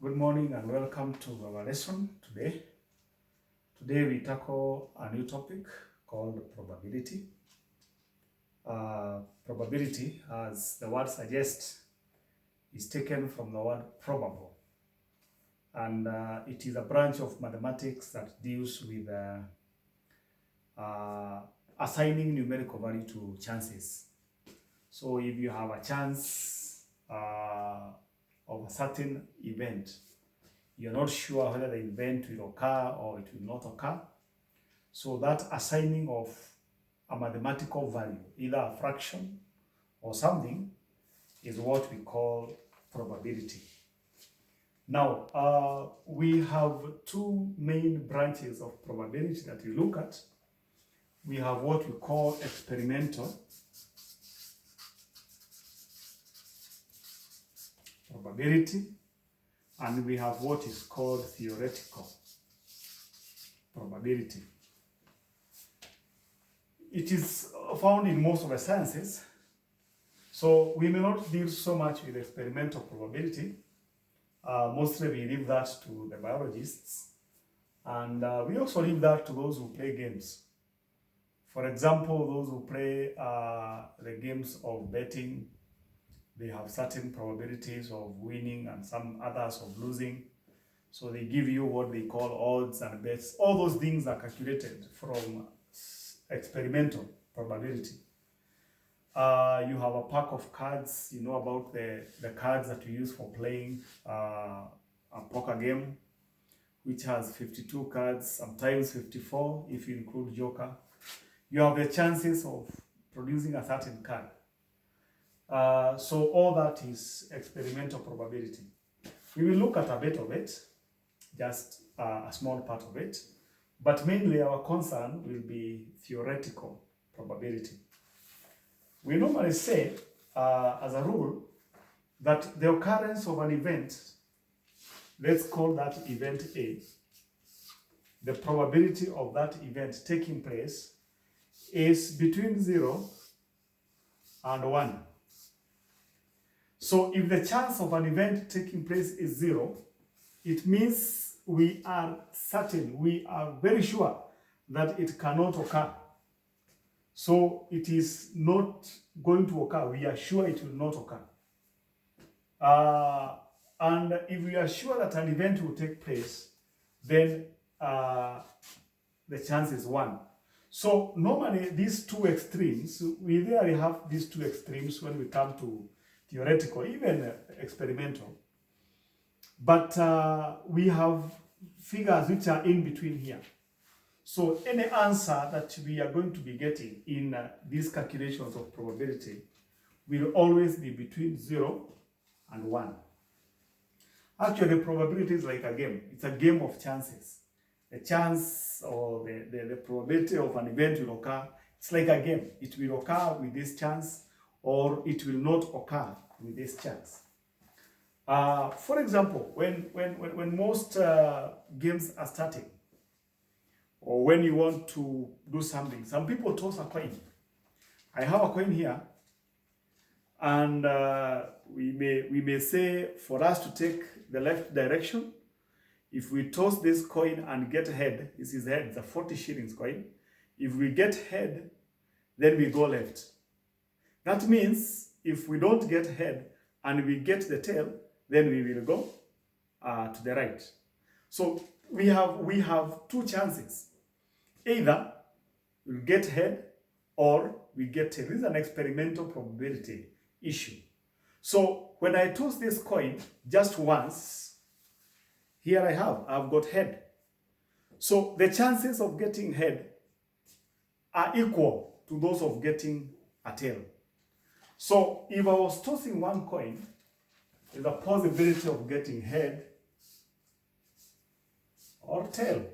Good morning and welcome to our lesson today. Today we tackle a new topic called probability. Probability, as the word suggests, is taken from the word probable, and it is a branch of mathematics that deals with assigning numerical value to chances. So if you have a chance of a certain event, you're not sure whether the event will occur or it will not occur. So that assigning of a mathematical value, either a fraction or something, is what we call probability. Now, we have two main branches of probability that we look at. We have what we call experimental probability, and we have what is called theoretical probability. It is found in most of the sciences, so we may not deal so much with experimental probability. Mostly we leave that to the biologists, and we also leave that to those who play games. For example, those who play the games of betting, they have certain probabilities of winning and some others of losing. So they give you what they call odds and bets. All those things are calculated from experimental probability. You have a pack of cards, you know about the cards that you use for playing a poker game, which has 52 cards, sometimes 54 if you include joker. You have the chances of producing a certain card. So all that is experimental probability. We will look at a bit of it, just a small part of it, but mainly our concern will be theoretical probability. We normally say, as a rule, that the occurrence of an event, let's call that event A, the probability of that event taking place is between 0 and 1. So if the chance of an event taking place is 0, it means we are certain, we are very sure that it cannot occur. So it is not going to occur. We are sure it will not occur. And if we are sure that an event will take place, then the chance is 1. So normally these two extremes, we rarely have these two extremes when we come to theoretical, even experimental. But we have figures which are in between here. So any answer that we are going to be getting in these calculations of probability will always be between 0 and 1. Actually, probability is like a game. It's a game of chances. The chance or the probability of an event will occur, it's like a game. It will occur with this chance or it will not occur with this chance. For example, when most games are starting, or when you want to do something, some people toss a coin. I have a coin here, and we may say for us to take the left direction, if we toss this coin and get head, this is head, it's a 40 shillings coin. If we get head, then we go left. That means if we don't get head and we get the tail, then we will go to the right. So we have two chances. Either we'll get head or we get tail. This is an experimental probability issue. So when I toss this coin just once, here I've got head. So the chances of getting head are equal to those of getting a tail. So if I was tossing one coin, there's a possibility of getting head or tail.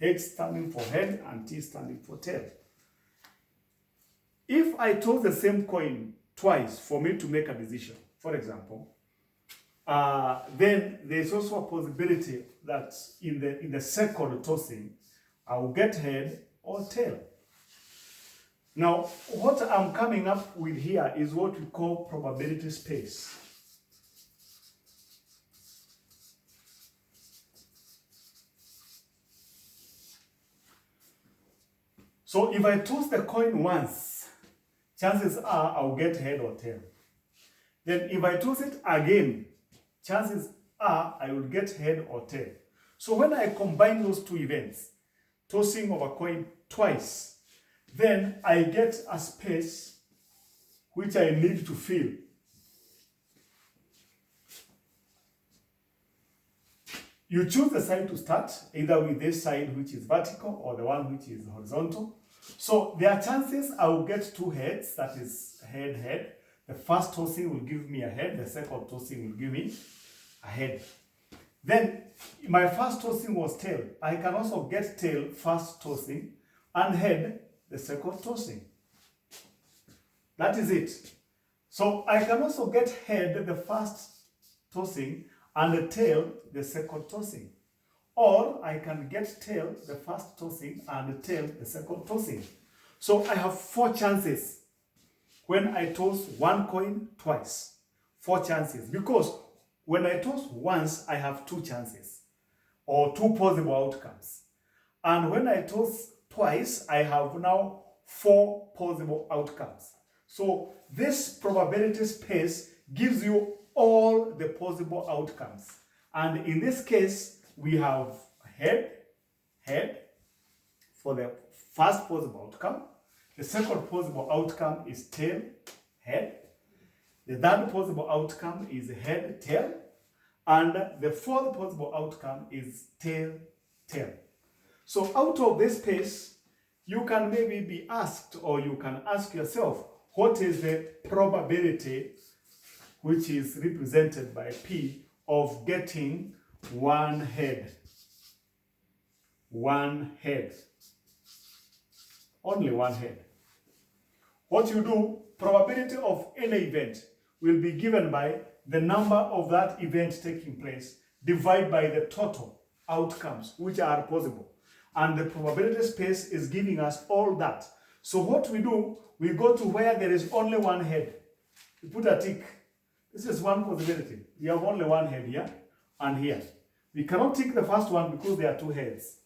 Head standing for head and tail standing for tail. If I toss the same coin twice for me to make a decision, for example, then there's also a possibility that in the second tossing, I will get head or tail. Now, what I'm coming up with here is what we call probability space. So if I toss the coin once, chances are I'll get head or tail. Then if I toss it again, chances are I will get head or tail. So when I combine those two events, tossing of a coin twice, then I get a space which I need to fill. You choose the side to start, either with this side which is vertical or the one which is horizontal. So there are chances I will get two heads, that is head, head. The first tossing will give me a head, the second tossing will give me a head. Then my first tossing was tail. I can also get tail first tossing and head the second tossing. That is it. So I can also get head the first tossing and the tail the second tossing. Or I can get tail the first tossing and the tail the second tossing. So I have 4 chances when I toss one coin twice. 4 chances, because when I toss once, I have 2 chances or 2 possible outcomes. And when I toss twice, I have now 4 possible outcomes. So this probability space gives you all the possible outcomes. And in this case, we have head, head for the first possible outcome. The second possible outcome is tail, head. The third possible outcome is head, tail. And the fourth possible outcome is tail, tail. So out of this space, you can maybe be asked, or you can ask yourself, what is the probability, which is represented by P, of getting one head? One head. Only one head. What you do, probability of any event will be given by the number of that event taking place divided by the total outcomes which are possible. And the probability space is giving us all that. So what we do, we go to where there is only one head. We put a tick. This is one possibility. We have only one head here and here. We cannot tick the first one because there are 2 heads.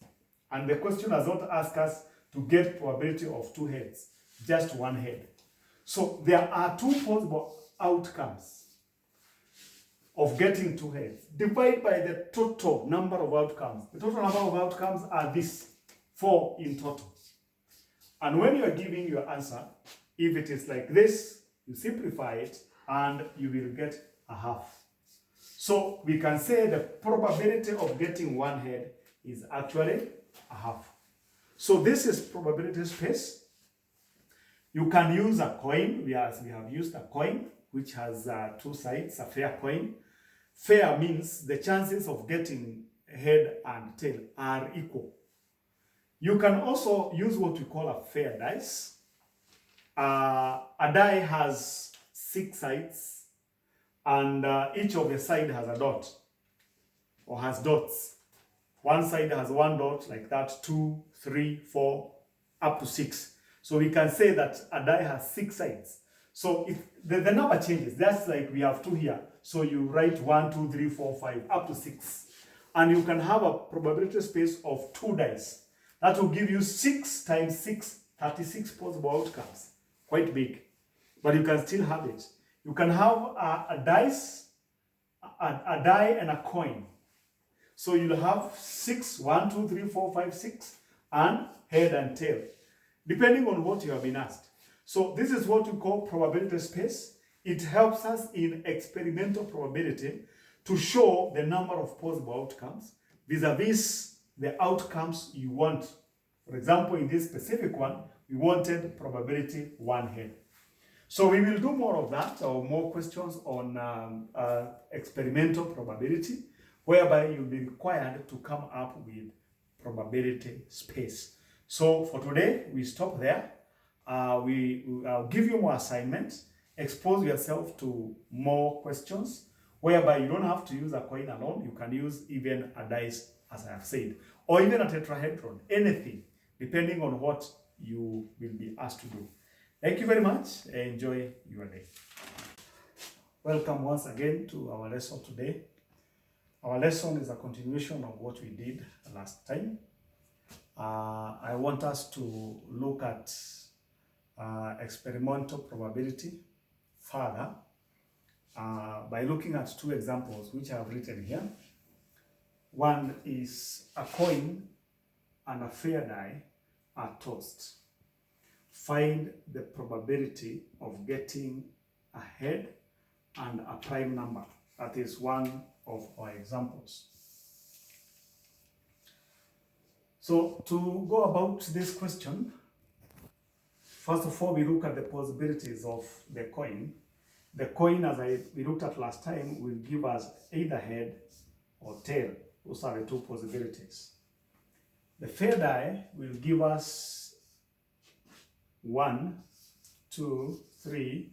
And the question does not ask us to get probability of 2 heads, just 1 head. So there are 2 possible outcomes of getting 2 heads. Divide by the total number of outcomes. The total number of outcomes are this, 4 in total. And when you are giving your answer, if it is like this, you simplify it and you will get a half. So we can say the probability of getting 1 head is actually a half. So this is probability space. You can use a coin. We have used a coin which has 2 sides, a fair coin. Fair means the chances of getting head and tail are equal. You can also use what we call a fair dice. A die has 6 sides, and each of the side has a dot, or has dots. One side has 1 dot, like that, 2, 3, 4, up to 6. So we can say that a die has 6 sides. So if the number changes, that's like we have 2 here. So you write 1, 2, 3, 4, 5, up to 6. And you can have a probability space of 2 dice. That will give you 6 times 6, 36 possible outcomes. Quite big. But you can still have it. You can have a dice, a die, and a coin. So you'll have 6, 1, 2, 3, 4, 5, 6, and head and tail, depending on what you have been asked. So this is what we call probability space. It helps us in experimental probability to show the number of possible outcomes vis-a-vis the outcomes you want. For example, in this specific one, we wanted probability 1 head. So we will do more of that, or more questions on experimental probability, whereby you'll be required to come up with probability space. So for today, we stop there. I'll give you more assignments. Expose yourself to more questions, whereby you don't have to use a coin alone. You can use even a dice, as I have said, or even a tetrahedron, anything, depending on what you will be asked to do. Thank you very much. Enjoy your day. Welcome once again to our lesson today. Our lesson is a continuation of what we did last time. I want us to look at experimental probability further by looking at two examples which I have written here. One is a coin and a fair die are tossed. Find the probability of getting a head and a prime number. That is one of our examples. So to go about this question, first of all, we look at the possibilities of the coin. The coin, as we looked at last time, will give us either head or tail. Those are the two possibilities. The fair die will give us 1, 2, 3,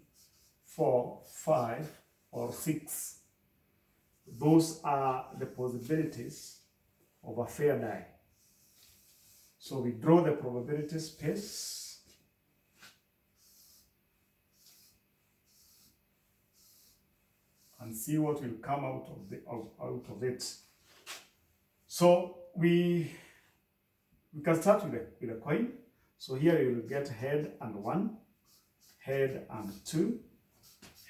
4, 5, or 6. Those are the possibilities of a fair die. So we draw the probability space. And see what will come out of it. So we can start with a coin. So here you will get head and 1, head and 2,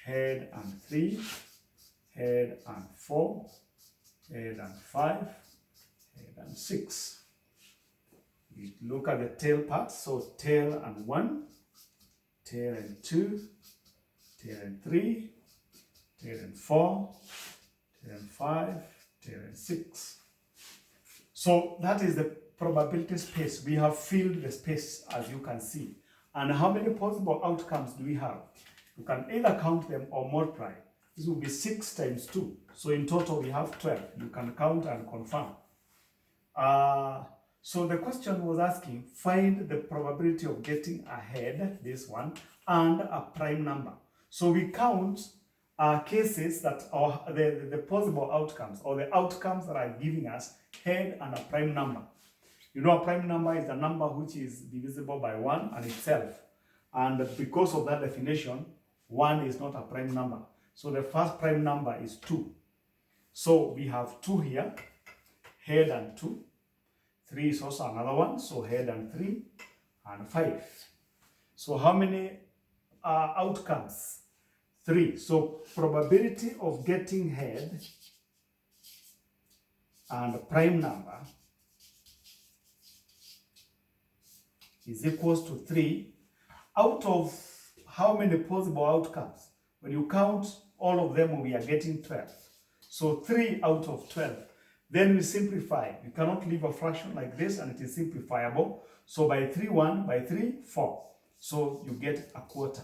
head and 3, head and 4, head and 5, head and 6. We look at the tail part. So tail and 1, tail and 2, tail and 3, tail and 4, tail and 5, tail and 6. So that is the probability space. We have filled the space, as you can see. And how many possible outcomes do we have? You can either count them or multiply. This will be 6 times 2. So in total we have 12. You can count and confirm. So the question was asking, find the probability of getting a head, this one, and a prime number. So we count cases that are the possible outcomes, or the outcomes that are giving us head and a prime number. You know, a prime number is a number which is divisible by 1 and itself. And because of that definition, 1 is not a prime number. So the first prime number is 2. So we have 2 here, head and 2. 3 is also another one, so head and 3, and 5. So how many outcomes? 3. So probability of getting head and prime number is equals to 3 out of how many possible outcomes? When you count all of them, we are getting 12. So 3 out of 12. Then we simplify. You cannot leave a fraction like this and it is simplifiable. So by 3, 1, by 3, 4. So you get a quarter.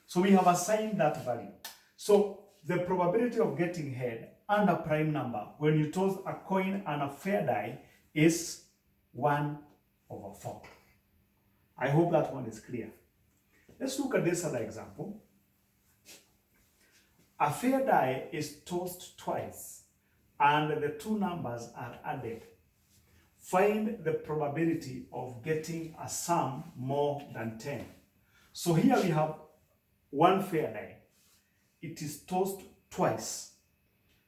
So we have assigned that value. So the probability of getting head and a prime number when you toss a coin and a fair die is 1 over 4. I hope that one is clear. Let's look at this other example. A fair die is tossed twice and the two numbers are added. Find the probability of getting a sum more than 10. So here we have one fair die. It is tossed twice.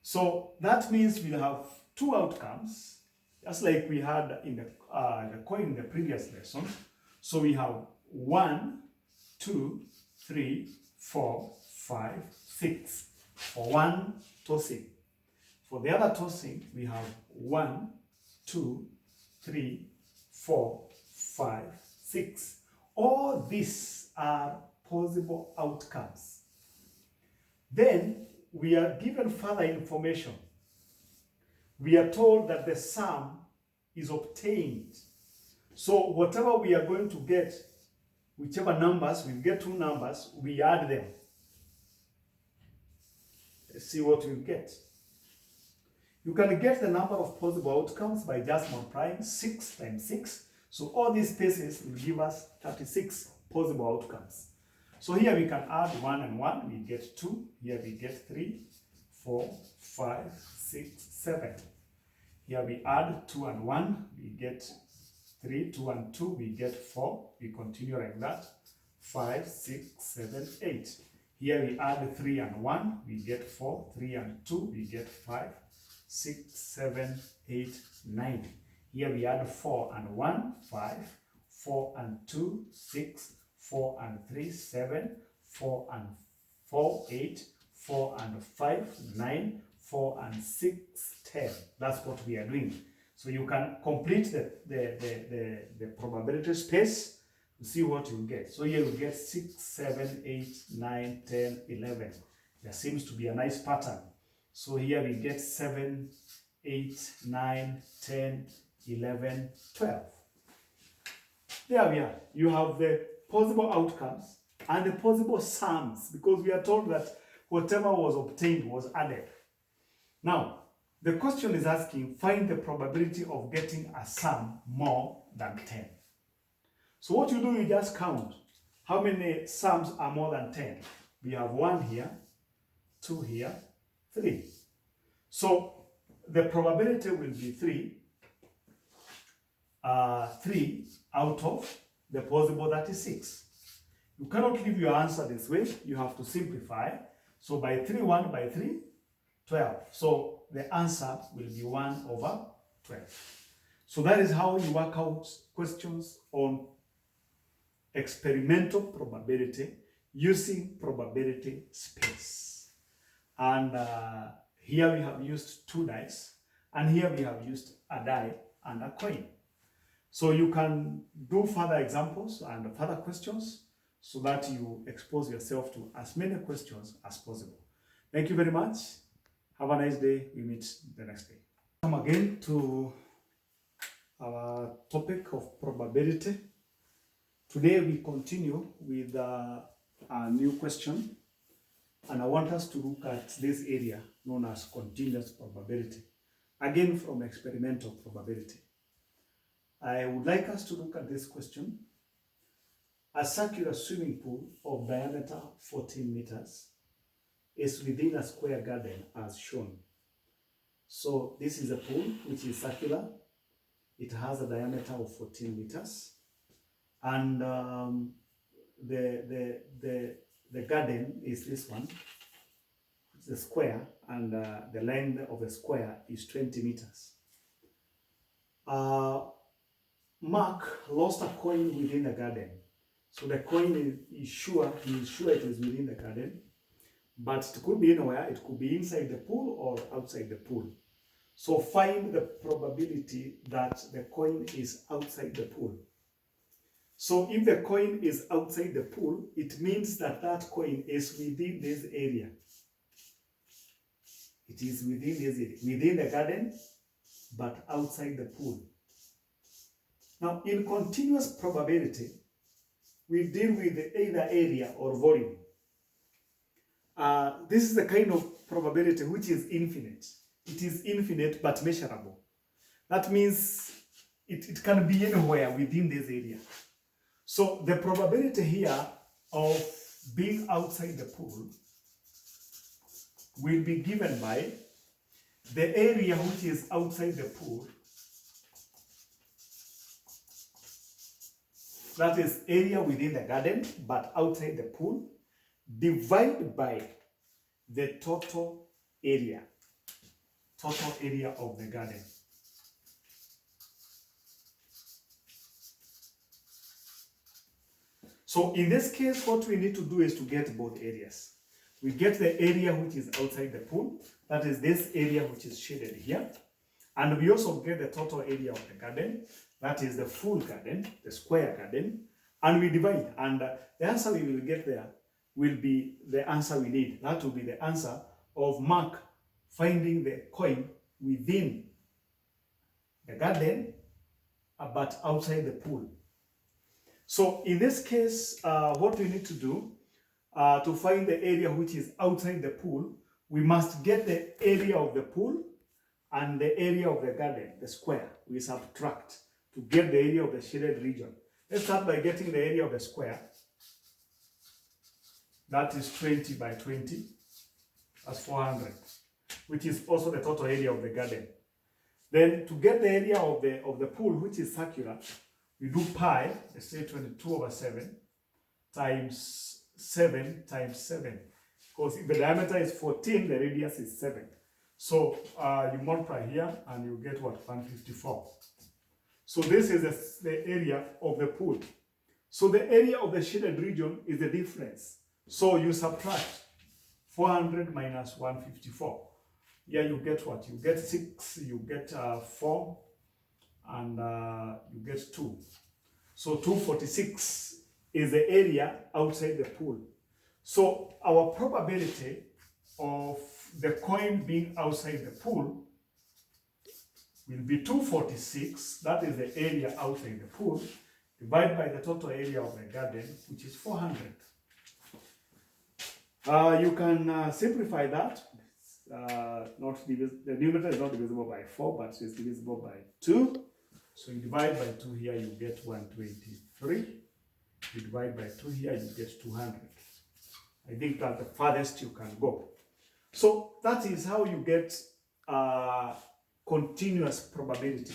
So that means we have two outcomes, just like we had in the coin in the previous lesson. So we have 1, 2, 3, 4, 5, 6 for one tossing. For the other tossing, we have 1, 2, 3, 4, 5, 6. All these are possible outcomes. Then we are given further information. We are told that the sum is obtained. So whatever we are going to get, whichever numbers, we get two numbers, we add them. Let's see what we get. You can get the number of possible outcomes by just multiplying 6 times 6. So all these spaces will give us 36 possible outcomes. So here we can add 1 and 1, we get 2. Here we get 3, 4, 5, 6, 7. Here we add 2 and 1, we get 3, 2 and 2, we get 4. We continue like that. 5, 6, 7, 8. Here we add 3 and 1, we get 4. 3 and 2, we get 5. 6, 7, 8, 9. Here we add 4 and 1, 5, 4 and 2, 6, 4 and 3, 7, 4 and 4, 8, 4 and 5, 9, 4 and 6, 10. That's what we are doing. So you can complete the probability space to see what you get. So here you get 6, 7, 8, 9, 10, 11. There seems to be a nice pattern. So here we get 7, 8, 9, 10, 11, 12. There we are. You have the possible outcomes and the possible sums, because we are told that whatever was obtained was added. Now, the question is asking, find the probability of getting a sum more than 10. So what you do, you just count how many sums are more than 10. We have 1 here, 2 here, 3. So the probability will be 3 out of the possible 36. You cannot leave your answer this way. You have to simplify. So by 3, 1 by 3, 12. So the answer will be 1 over 12. So that is how you work out questions on experimental probability using probability space. And here we have used 2 dice, and here we have used a die and a coin. So you can do further examples and further questions so that you expose yourself to as many questions as possible. Thank you very much. Have a nice day. We meet the next day. Come again to our topic of probability. Today we continue with a new question, and I want us to look at this area known as continuous probability, again from experimental probability. I would like us to look at this question. A circular swimming pool of diameter 14 meters is within a square garden as shown. So this is a pool which is circular. It has a diameter of 14 meters. And the garden is this one. It's a square, and the length of the square is 20 meters. Mark lost a coin within the garden. So the coin is sure, he is sure it is within the garden, but it could be anywhere. It could be inside the pool or outside the pool. So find the probability that the coin is outside the pool. So if the coin is outside the pool, it means that that coin is within this area. It is within this area, within the garden, but outside the pool. Now, in continuous probability, we deal with either area or volume. This is the kind of probability which is infinite. It is infinite but measurable. That means it can be anywhere within this area. So the probability here of being outside the pool will be given by the area which is outside the pool. That is area within the garden but outside the pool, divided by the total area of the garden. So in this case, what we need to do is to get both areas. We get the area which is outside the pool, that is this area which is shaded here. And we also get the total area of the garden, that is the full garden, the square garden. And we divide, and the answer we will get there will be the answer we need. That will be the answer of Mark finding the coin within the garden, but outside the pool. So in this case, what we need to do to find the area which is outside the pool, we must get the area of the pool and the area of the garden, the square. We subtract to get the area of the shaded region. Let's start by getting the area of the square. That is 20 by 20. That's 400, which is also the total area of the garden. Then to get the area of the pool, which is circular, we do pi, let's say 22 over 7, times 7 times 7. Because if the diameter is 14, the radius is 7. So you multiply here and you get what? 154. So this is the area of the pool. So the area of the shaded region is the difference. So you subtract 400 minus 154. Here you get what? You get 6, you get 4, and you get 2. So 246 is the area outside the pool. So our probability of the coin being outside the pool will be 246, that is the area outside the pool, divided by the total area of the garden, which is 400. You can simplify that. The numerator is not divisible by 4, but it's divisible by 2. So you divide by 2 here, you get 123. You divide by 2 here, you get 200. I think that's the farthest you can go. So that is how you get continuous probability.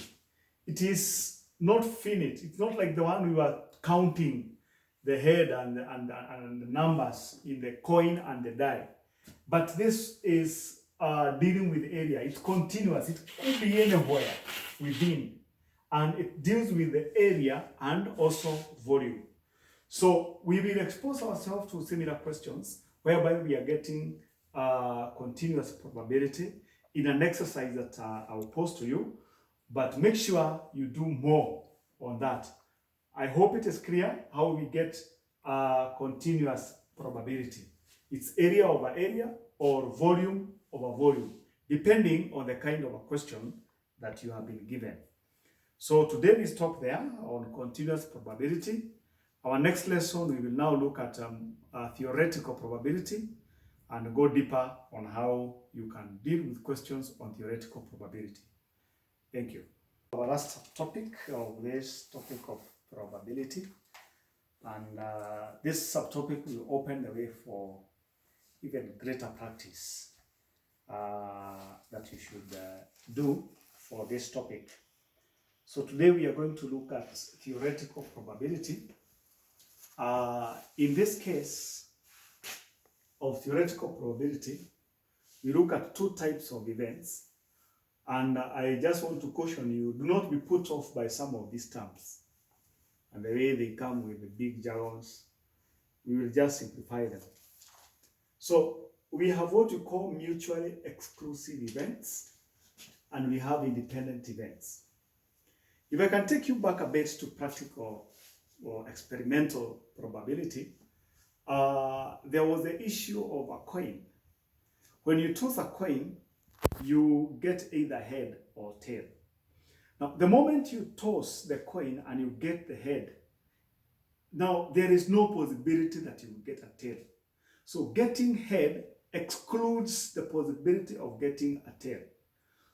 It is not finite. It's not like the one we were counting the head and the numbers in the coin and the die. But this is dealing with area. It's continuous. It could be anywhere within. And it deals with the area and also volume. So we will expose ourselves to similar questions whereby we are getting continuous probability in an exercise that I will post to you. But make sure you do more on that. I hope it is clear how we get continuous probability. It's area over area or volume over volume, depending on the kind of a question that you have been given. So today we stop there on continuous probability. Our next lesson, we will now look at theoretical probability and go deeper on how you can deal with questions on theoretical probability. Thank you. Our last topic of this topic of probability, and this subtopic will open the way for even greater practice that you should do for this topic. So today we are going to look at theoretical probability. In this case of theoretical probability, we look at two types of events. And I just want to caution you, do not be put off by some of these terms and the way they come with the big jargons. We will just simplify them. So we have what we call mutually exclusive events, and we have independent events. If I can take you back a bit to practical or experimental probability, there was the issue of a coin. When you toss a coin, you get either head or tail. Now, the moment you toss the coin and you get the head, now there is no possibility that you will get a tail. So getting head excludes the possibility of getting a tail.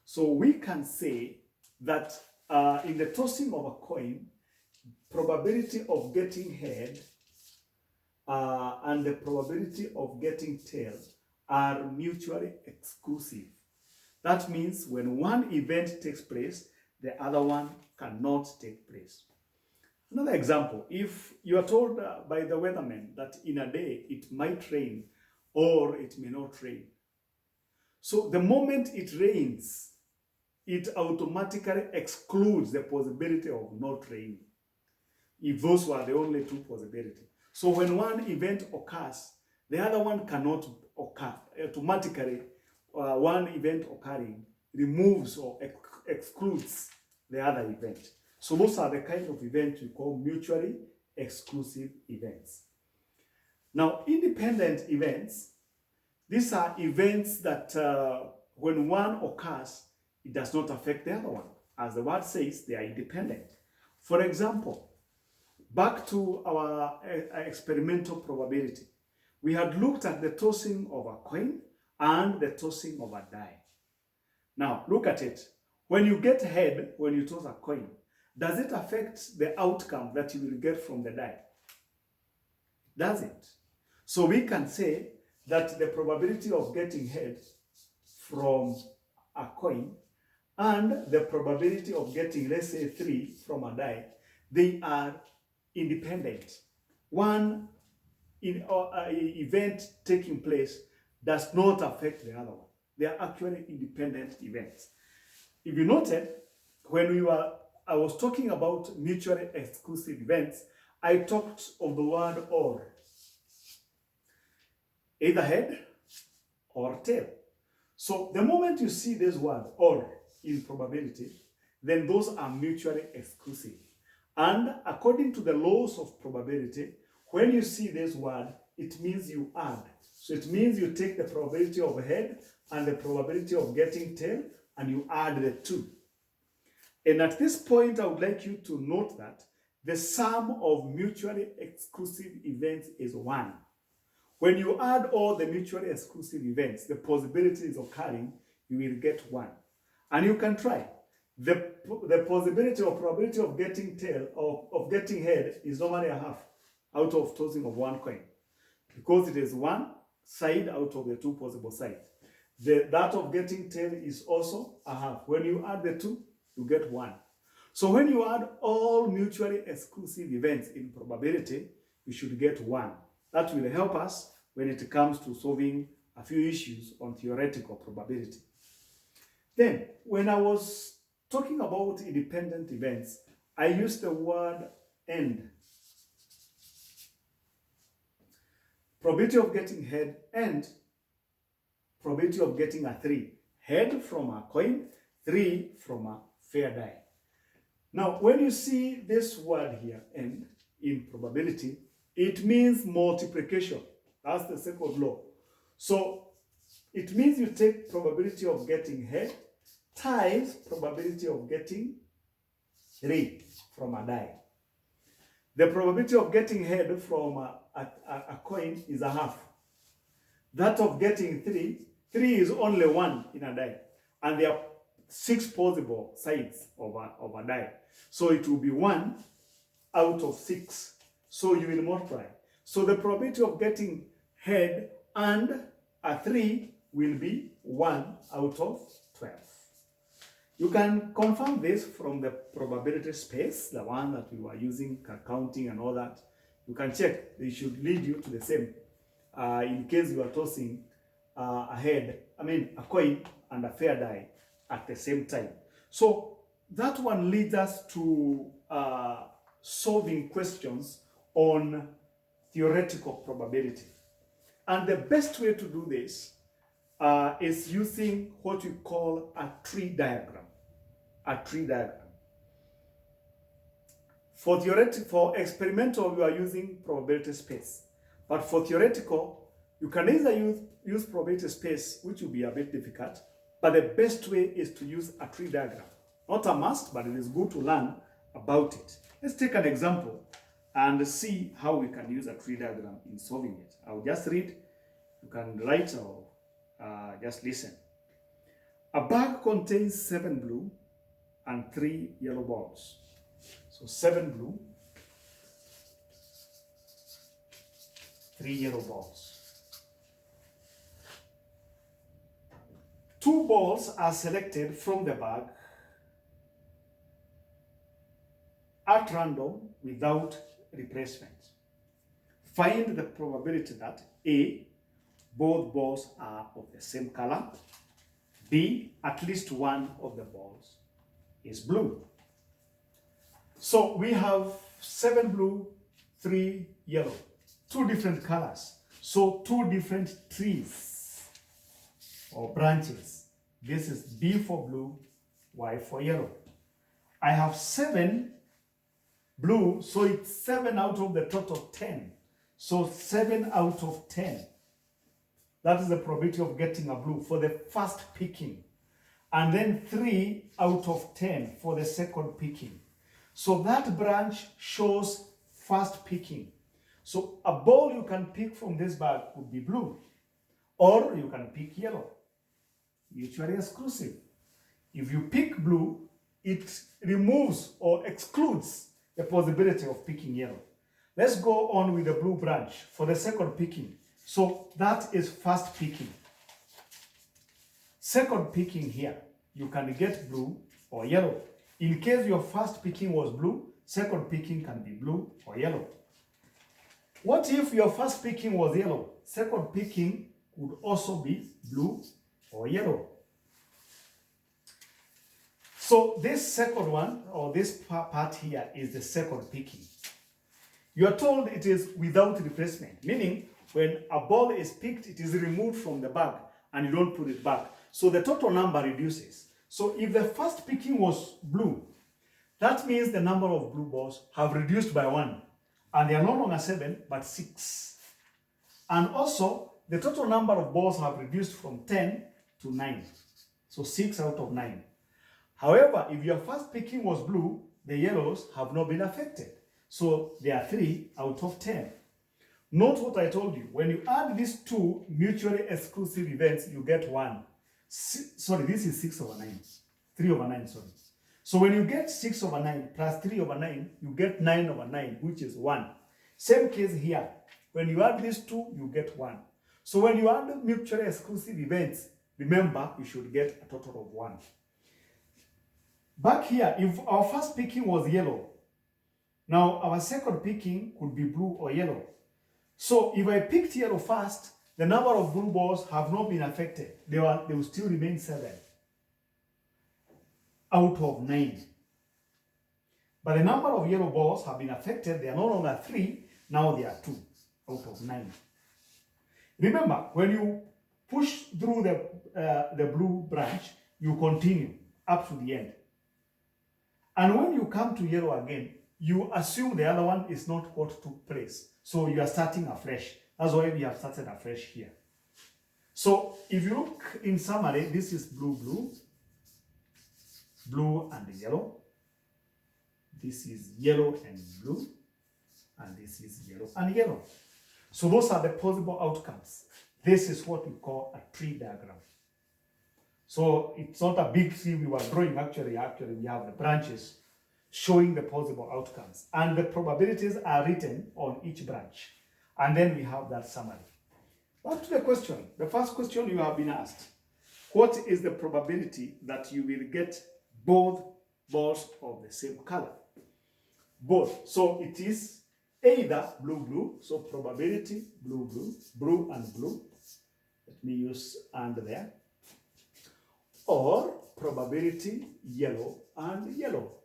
So we can say that in the tossing of a coin, probability of getting head and the probability of getting tail are mutually exclusive. That means when one event takes place, the other one cannot take place. Another example, if you are told by the weatherman that in a day it might rain or it may not rain. So the moment it rains, it automatically excludes the possibility of not raining, if those were the only two possibilities. So when one event occurs, the other one cannot occur. Automatically, one event occurring removes or excludes the other event. So those are the kind of events we call mutually exclusive events. Now, independent events, these are events that when one occurs, it does not affect the other one. As the word says, they are independent. For example, back to our experimental probability. We had looked at the tossing of a coin and the tossing of a die. Now, look at it. When you get head, when you toss a coin, does it affect the outcome that you will get from the die? Does it? So we can say that the probability of getting head from a coin and the probability of getting, let's say, 3 from a die, they are independent. One event taking place does not affect the other one. They are actually independent events. If you noted, when we were I was talking about mutually exclusive events, I talked of the word or. Either head or tail. So the moment you see this word or in probability, then those are mutually exclusive. And according to the laws of probability, when you see this word, it means you add. So it means you take the probability of head and the probability of getting tail and you add the two. And at this point, I would like you to note that the sum of mutually exclusive events is 1. When you add all the mutually exclusive events, the possibilities occurring, you will get 1. And you can try. The possibility or probability of getting tail or of getting head is normally a half out of tossing of one coin, because it is one side out of the two possible sides. That of getting tail is also a half. When you add the two, you get 1. So when you add all mutually exclusive events in probability, you should get 1. That will help us when it comes to solving a few issues on theoretical probability. Then, when I was talking about independent events, I used the word and. Probability of getting head and probability of getting a 3. Head from a coin, 3 from a fair die. Now, when you see this word here, and in probability, it means multiplication. That's the second law. So, it means you take probability of getting head times probability of getting 3 from a die. The probability of getting head from a coin is a half. That of getting 3 is only 1 in a die. And there are 6 possible sides of a die. So it will be 1 out of 6. So you will multiply. So the probability of getting head and a 3 will be 1 out of 12. You can confirm this from the probability space, the one that we were using, counting and all that. You can check. They should lead you to the same. In case you are tossing a coin and a fair die at the same time. So that one leads us to solving questions on theoretical probability. And the best way to do this is using what we call a tree diagram. A tree diagram. For experimental, you are using probability space. But for theoretical, you can either use probability space, which will be a bit difficult, but the best way is to use a tree diagram. Not a must, but it is good to learn about it. Let's take an example and see how we can use a tree diagram in solving it. I'll just read. You can write or just listen. A bag contains 7 blue and 3 yellow balls. So 7 blue, 3 yellow balls. 2 balls are selected from the bag at random without replacement. Find the probability that A, both balls are of the same color, B, at least one of the balls is blue. So we have 7 blue, 3 yellow, 2 different colors. So 2 different trees or branches. This is B for blue, Y for yellow. I have 7 blue, so it's 7 out of the total 10. So 7 out of 10. That is the probability of getting a blue for the first picking. And then 3 out of 10 for the second picking. So that branch shows first picking. So a ball you can pick from this bag would be blue. Or you can pick yellow. Mutually exclusive. If you pick blue, it removes or excludes the possibility of picking yellow. Let's go on with the blue branch for the second picking. So that is first picking. Second picking here, you can get blue or yellow. In case your first picking was blue, second picking can be blue or yellow. What if your first picking was yellow? Second picking could also be blue or yellow. So So this second one, or this part here, is the second picking. You are told it is without replacement, meaning when a ball is picked, it is removed from the bag and you don't put it back. So the total number reduces. So if the first picking was blue, that means the number of blue balls have reduced by 1. And they are no longer 7, but 6. And also, the total number of balls have reduced from 10 to 9. So 6 out of 9. However, if your first picking was blue, the yellows have not been affected. So they are 3 out of 10. Note what I told you. When you add these two mutually exclusive events, you get 1. Sorry, this is 6 over 9. 3 over 9, sorry. So when you get 6 over 9 plus 3 over 9, you get 9 over 9, which is 1. Same case here. When you add these two, you get 1. So when you add mutually exclusive events, remember, you should get a total of 1. Back here, if our first picking was yellow, now our second picking could be blue or yellow. So if I picked yellow first, the number of blue balls have not been affected. They will still remain 7 out of 9. But the number of yellow balls have been affected. They are no longer 3, now they are 2 out of 9. Remember, when you push through the blue branch, you continue up to the end. And when you come to yellow again, you assume the other one is not what took place. So you are starting afresh. That's why we have started afresh here. So if you look in summary, this is blue, blue, blue and yellow. This is yellow and blue. And this is yellow and yellow. So those are the possible outcomes. This is what we call a tree diagram. So it's not a big tree we were drawing. Actually, we have the branches showing the possible outcomes. And the probabilities are written on each branch. And then we have that summary. Back to the question. The first question you have been asked. What is the probability that you will get both balls of the same color? Both. So it is either blue, blue. So probability, blue, blue, blue and blue. Let me use and there. Or probability yellow and yellow.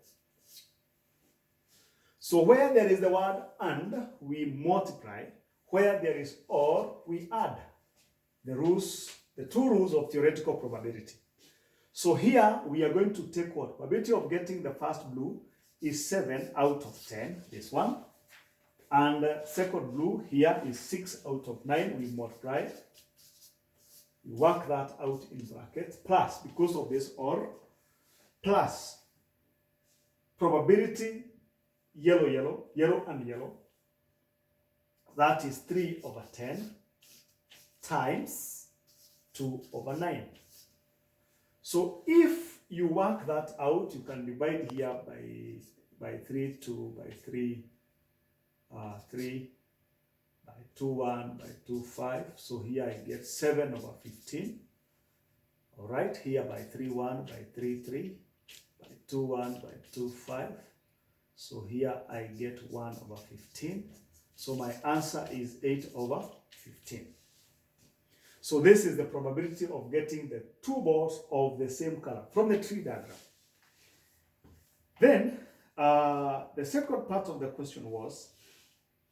So where there is the word and, we multiply. Where there is or, we add. The two rules of theoretical probability. So here we are going to take what? Probability of getting the first blue is 7 out of 10, this one. And second blue here is 6 out of 9, we multiply. We work that out in brackets, plus, because of this or, plus probability yellow, yellow, yellow and yellow. That is 3 over 10 times 2 over 9. So if you work that out, you can divide here by 3, 2, by 3, 3, by 2, 1, by 2, 5. So here I get 7 over 15. All right, here by 3, 1, by 3, 3, by 2, 1, by 2, 5. So here I get 1 over 15. So my answer is 8 over 15. So this is the probability of getting the two balls of the same color from the tree diagram. Then the second part of the question was,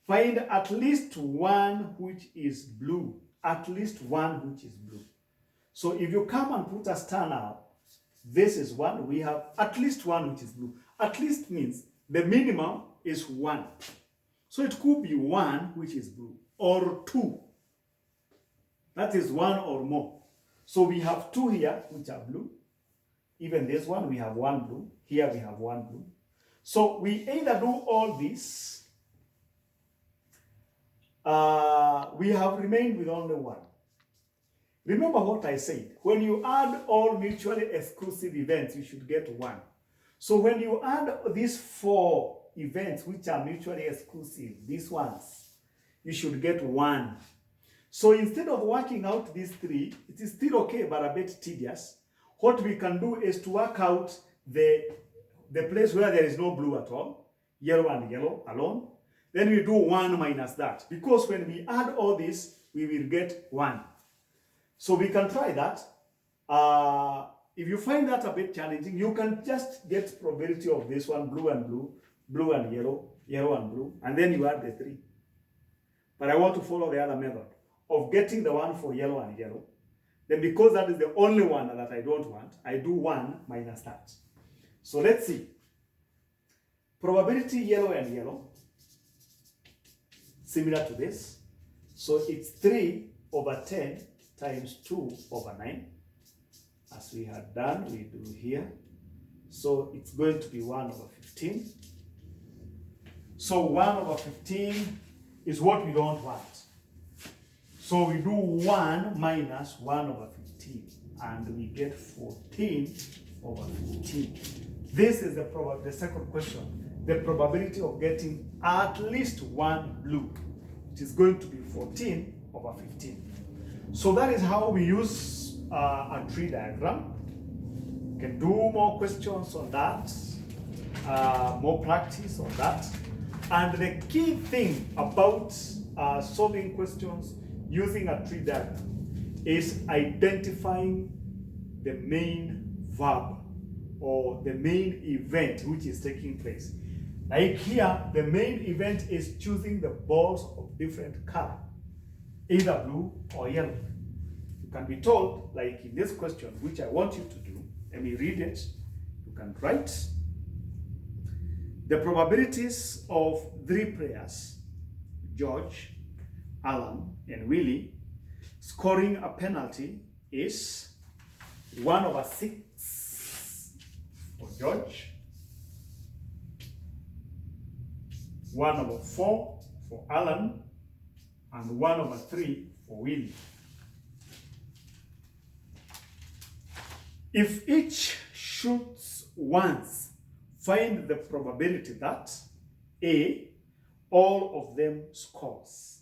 find at least one which is blue. At least one which is blue. So if you come and put a star now, this is one. We have at least one which is blue. At least means the minimum is 1. So it could be 1 which is blue, or 2. That is 1 or more. So we have 2 here which are blue. Even this one, we have 1 blue. Here we have 1 blue. So we either do all this. We have remained with only 1. Remember what I said. When you add all mutually exclusive events, you should get 1. So when you add these 4 events which are mutually exclusive, these ones, you should get 1. So instead of working out these 3, it is still okay but a bit tedious. What we can do is to work out the place where there is no blue at all, yellow and yellow alone. Then we do 1 minus that. Because when we add all this, we will get 1. So we can try that. if you find that a bit challenging, you can just get probability of this one, blue and blue, blue and yellow, yellow and blue, and then you add the 3. But I want to follow the other method of getting the one for yellow and yellow. Then because that is the only one that I don't want, I do 1 minus that. So let's see. Probability yellow and yellow, similar to this. So it's 3 over 10 times 2 over 9. As we had done, we do here. So it's going to be 1 over 15. So 1 over 15 is what we don't want. So we do 1 minus 1 over 15, and we get 14 over 15. This is the second question. The probability of getting at least one blue, which is going to be 14 over 15. So that is how we use a tree diagram. You can do more questions on that, more practice on that. And the key thing about solving questions using a tree diagram is identifying the main verb or the main event which is taking place. Like here, the main event is choosing the balls of different color, either blue or yellow. You can be told, like in this question, which I want you to do, let me read it. You can write the probabilities of 3 players, George, Alan, and Willie, scoring a penalty is 1 over 6 for George, 1 over 4 for Alan, and 1 over 3 for Willie. If each shoots once, find the probability that A, all of them scores,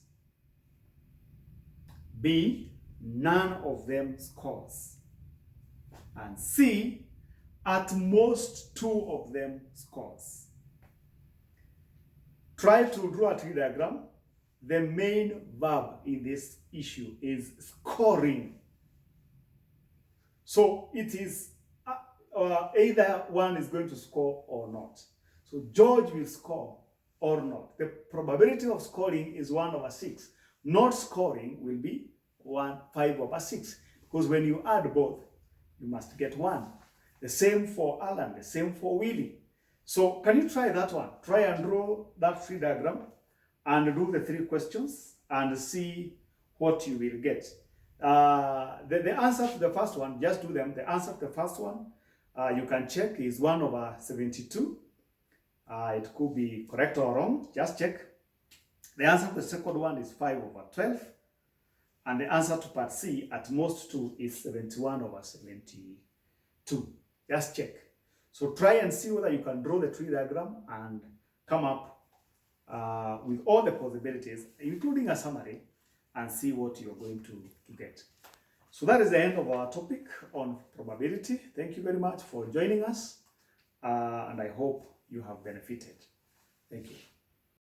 B, none of them scores, and C, at most 2 of them scores. Try to draw a tree diagram. The main verb in this issue is scoring. So it is either one is going to score or not. So George will score or not. The probability of scoring is 1 over 6. Not scoring will be 5 over 6. Because when you add both, you must get 1. The same for Alan, the same for Willie. So can you try that one? Try and draw that tree diagram and do the 3 questions and see what you will get. The answer to the first one, just do them. The answer to the first one, you can check, is 1 over 72. It could be correct or wrong, just check. The answer to the second one is 5 over 12. And the answer to part C, at most 2, is 71 over 72. Just check. So try and see whether you can draw the tree diagram and come up with all the possibilities, including a summary, and see what you're going to get. So that is the end of our topic on probability. Thank you very much for joining us, and I hope you have benefited. Thank you.